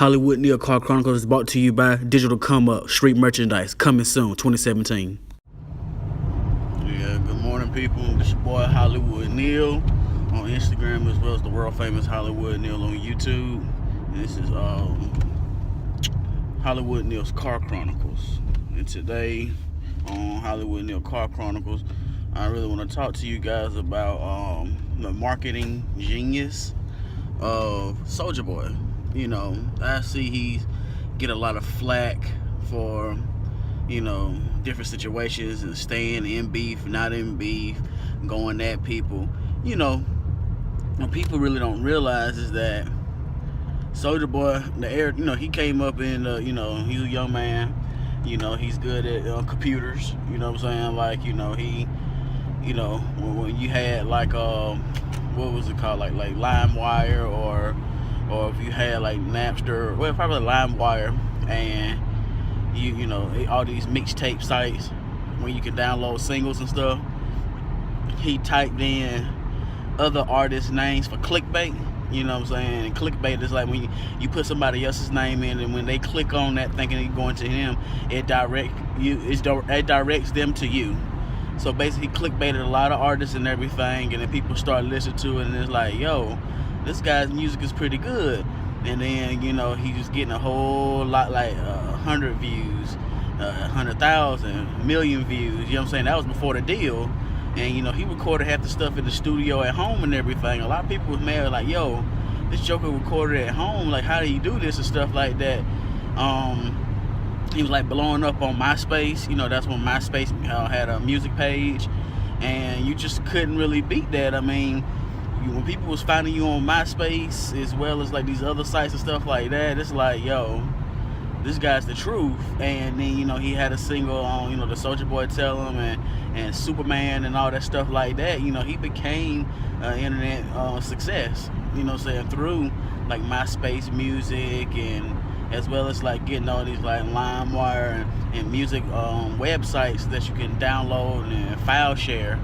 Hollywood Neil Car Chronicles is brought to you by Digital Come Up, street merchandise, coming soon, 2017. Yeah, good morning, people. This your boy Hollywood Neil on Instagram, as well as the world famous Hollywood Neil on YouTube. And this is Hollywood Neil's Car Chronicles. And today on Hollywood Neil Car Chronicles, I really want to talk to you guys about the marketing genius of Soulja Boy. You know, I see he get a lot of flack for, you know, different situations and staying in beef, not in beef, going at people. You know, what people really don't realize is that Soulja Boy, you know, he came up in, you know, he's a young man. You know, he's good at computers. You know what I'm saying? Like, you know, he, you know, when you had like, what was it called? Like LimeWire or if you had like Napster, well, probably LimeWire, and you know, all these mixtape sites where you can download singles and stuff. He typed in other artists' names for clickbait. You know what I'm saying? And clickbait is like when you put somebody else's name in, and when they click on that thinking it's going to him, it directs them to you. So basically, he clickbaited a lot of artists and everything, and then people start listening to it, and it's like, yo, this guy's music is pretty good. And then, you know, he was getting a whole lot, like 100 views, 100,000, million views. You know what I'm saying? That was before the deal. And, you know, he recorded half the stuff in the studio at home and everything. A lot of people was mad, like, yo, this Joker recorded at home. Like, how do you do this and stuff like that? He was, like, blowing up on MySpace. You know, that's when MySpace had a music page. And you just couldn't really beat that. I mean, when people was finding you on MySpace, as well as, like, these other sites and stuff like that, it's like, yo, this guy's the truth. And then, you know, he had a single on, you know, the Soulja Boy Tell Him and Superman and all that stuff like that. You know, he became internet success, you know what I'm saying, through like MySpace music, and as well as like getting all these like LimeWire and music websites that you can download and file share.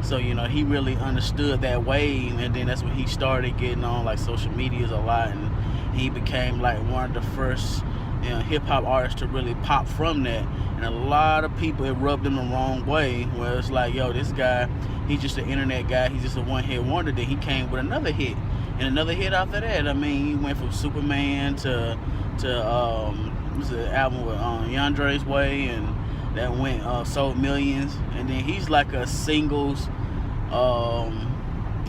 So, you know, he really understood that wave, and then that's when he started getting on like social medias a lot, and he became like one of the first, you know, hip-hop artists to really pop from that. And a lot of people, it rubbed them the wrong way, where it's like, yo, this guy, he's just an internet guy, he's just a one-hit wonder. Then he came with another hit, and another hit after that. I mean, he went from Superman to what's the album with Yandre's Way, and that went sold millions. And then he's like a singles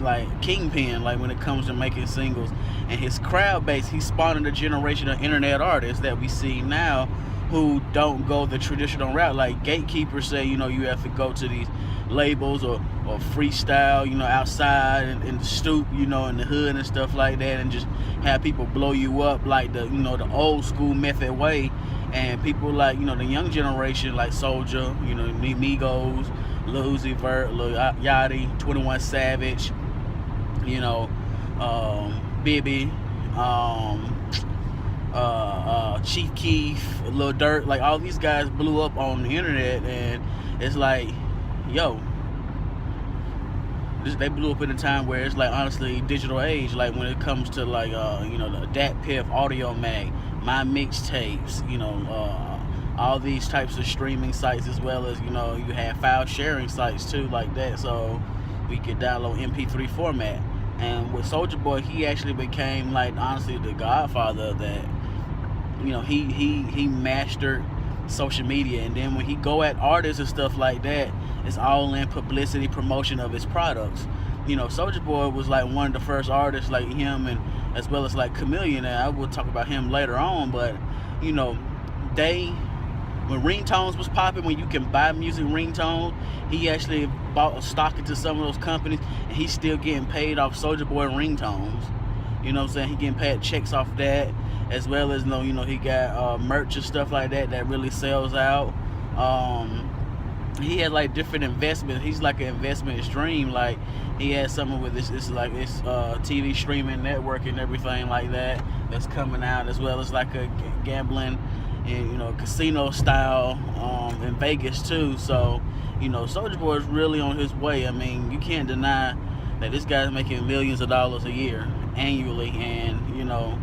like kingpin, like when it comes to making singles. And his crowd base, he spawned a generation of internet artists that we see now who don't go the traditional route. Like gatekeepers say, you know, you have to go to these labels or freestyle, you know, outside in the stoop, you know, in the hood and stuff like that, and just have people blow you up like the, you know, the old school method way. And people like, you know, the young generation like Soulja, you know, Migos, Lil Uzi Vert, Lil Yachty, 21 Savage, you know, Bibby, Chief Keef, Lil Durk, like all these guys blew up on the internet. And it's like, yo, they blew up in a time where it's like, honestly, digital age. Like when it comes to like, you know, the Dat Piff, Audio Mag, My Mixtapes, you know, all these types of streaming sites, as well as, you know, you have file sharing sites too, like that, so we could download MP3 format. And with Soulja Boy, he actually became like, honestly, the godfather of that. You know, he mastered social media, and then when he go at artists and stuff like that, it's all in publicity, promotion of his products. You know, Soulja Boy was like one of the first artists, like him, and as well as like Chameleon, and I will talk about him later on. But, you know, when ringtones was popping, when you can buy music ringtones, he actually bought a stock into some of those companies, and he's still getting paid off Soulja Boy ringtones. You know what I'm saying? He getting paid checks off that, as well as, you know, he got merch and stuff like that really sells out. He had like different investments. He's like an investment stream. Like he had something with this like this TV streaming network and everything like that that's coming out, as well as like a gambling and, you know, casino style in Vegas too. So, you know, Soulja Boy is really on his way. I mean, you can't deny that this guy's making millions of dollars a year annually, and, you know,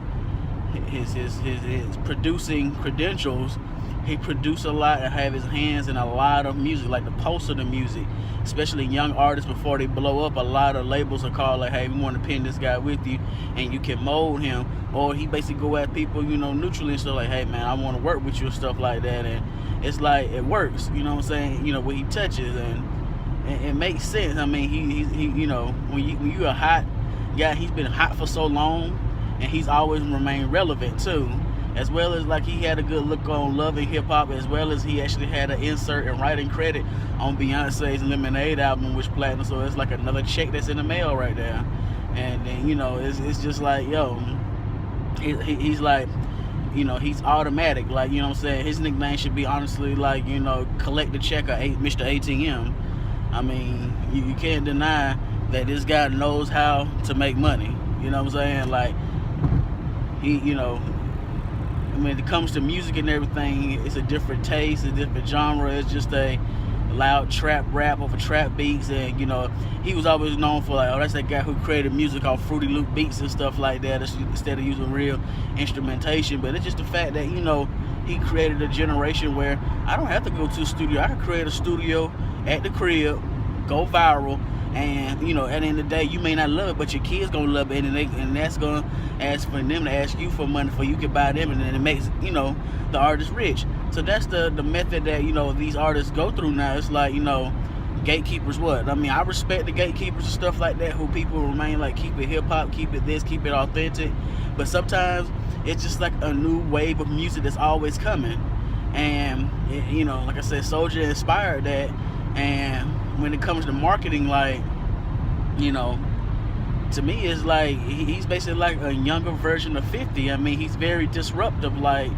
his producing credentials. He produced a lot and have his hands in a lot of music, like the pulse of the music, especially young artists before they blow up. A lot of labels are called like, hey, we want to pin this guy with you, and you can mold him. Or he basically go at people, neutrally and stuff like, hey man, I want to work with you and stuff like that. And it's like it works, you know what I'm saying? When he touches, and it makes sense. I mean, he when you a hot guy, he's been hot for so long, and he's always remained relevant too. As well as like he had a good look on Love and Hip Hop, as well as he actually had an insert and writing credit on Beyonce's Lemonade album, which platinum. So it's like another check that's in the mail right there. And then it's just like, yo, he's like, he's automatic. Like, you know what I'm saying? His nickname should be honestly like, collect the check or Mr. ATM. I mean, you can't deny that this guy knows how to make money. You know what I'm saying? Like, when it comes to music and everything, it's a different taste, a different genre. It's just a loud trap rap over trap beats, and he was always known for like, oh, that's that guy who created music off Fruity Loop beats and stuff like that, instead of using real instrumentation. But it's just the fact that he created a generation where I don't have to go to a studio. I can create a studio at the crib, go viral, and at the end of the day, you may not love it, but your kids gonna love it, and that's gonna ask for them to ask you for money for you can buy them, and then it makes the artist rich. So that's the method that these artists go through now. It's like gatekeepers. What I mean, I respect the gatekeepers and stuff like that, who people remain like, keep it hip hop, keep it this, keep it authentic. But sometimes it's just like a new wave of music that's always coming, and like I said, Soulja inspired that. And when it comes to marketing, like, to me, it's like he's basically like a younger version of 50. I mean, he's very disruptive. Like,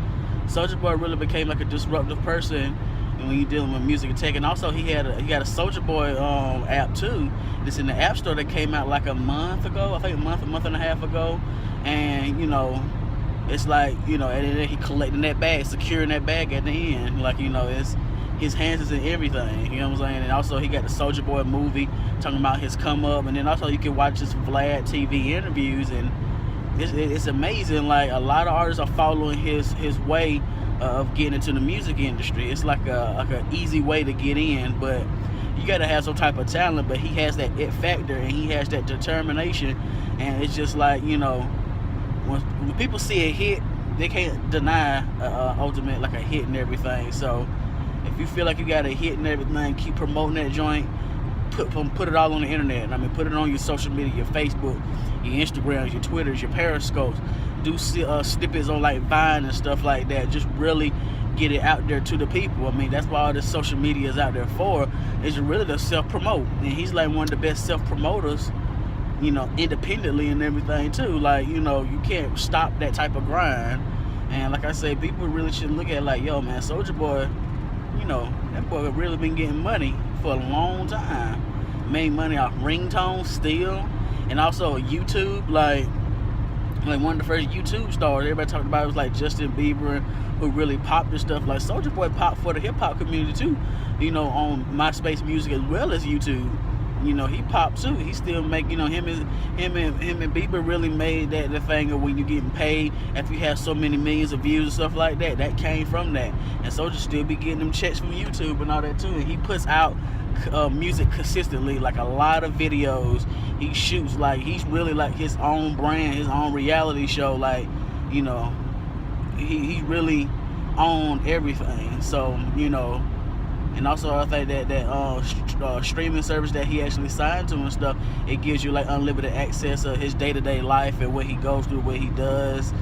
Soulja Boy really became like a disruptive person when you're dealing with music and tech. And also, he got a Soulja Boy app too. It's in the App Store that came out like a month ago. I think a month and a half ago. And it's like and then he collecting that bag, securing that bag at the end. Like it's. His hands is in everything, you know what I'm saying? And also he got the Soulja Boy movie talking about his come up, and then also you can watch his Vlad TV interviews, and it's amazing. Like, a lot of artists are following his way of getting into the music industry. It's like a easy way to get in, but you gotta have some type of talent. But he has that it factor, and he has that determination, and it's just like when people see a hit, they can't deny ultimate like a hit and everything. So if you feel like you got a hit and everything, keep promoting that joint. Put it all on the internet. I mean, put it on your social media, your Facebook, your Instagrams, your Twitters, your Periscopes. Do snippets on like Vine and stuff like that. Just really get it out there to the people. I mean, that's why all this social media is out there for, is really to self-promote. And he's like one of the best self-promoters, independently and everything too. Like, you can't stop that type of grind. And like I say, people really should look at it like, yo, man, Soulja Boy, that boy really been getting money for a long time. Made money off ringtones still, and also YouTube. Like one of the first YouTube stars everybody talked about was like Justin Bieber, who really popped and stuff. Like, Soulja Boy popped for the hip hop community too, on MySpace Music as well as YouTube. He popped too. He still make, him and Bieber really made that the thing of when you getting paid after you have so many millions of views and stuff like that. That came from that. And Soulja still be getting them checks from YouTube and all that too. And he puts out music consistently, like a lot of videos. He shoots, like, he's really like his own brand, his own reality show. Like, he really owned everything. So, and also I think that streaming service that he actually signed to and stuff, it gives you like unlimited access of his day-to-day life and what he goes through, what he does,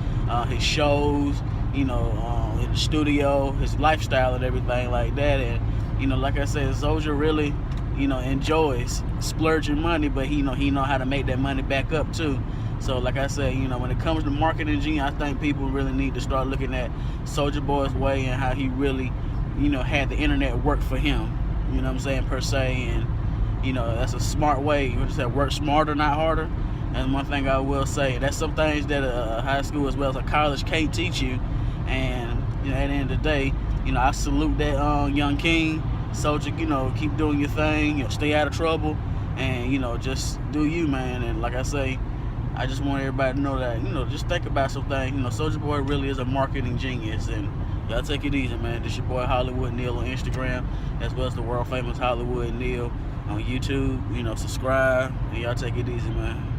his shows, in the studio, his lifestyle and everything like that. And like I said, Soulja really enjoys splurging money, but he know how to make that money back up too. So like I said, when it comes to marketing, I think people really need to start looking at Soulja Boy's way and how he really had the internet work for him, what I'm saying, per se. And that's a smart way. You just said, work smarter, not harder. And one thing I will say, that's some things that a high school as well as a college can't teach you. And at the end of the day, I salute that young king. Soulja, keep doing your thing, stay out of trouble, and just do you, man. And like I say, I just want everybody to know that, just think about some things. Soulja Boy really is a marketing genius, and y'all take it easy, man. This your boy Hollywood Neil on Instagram, as well as the world famous Hollywood Neil on YouTube. Subscribe, and y'all take it easy, man.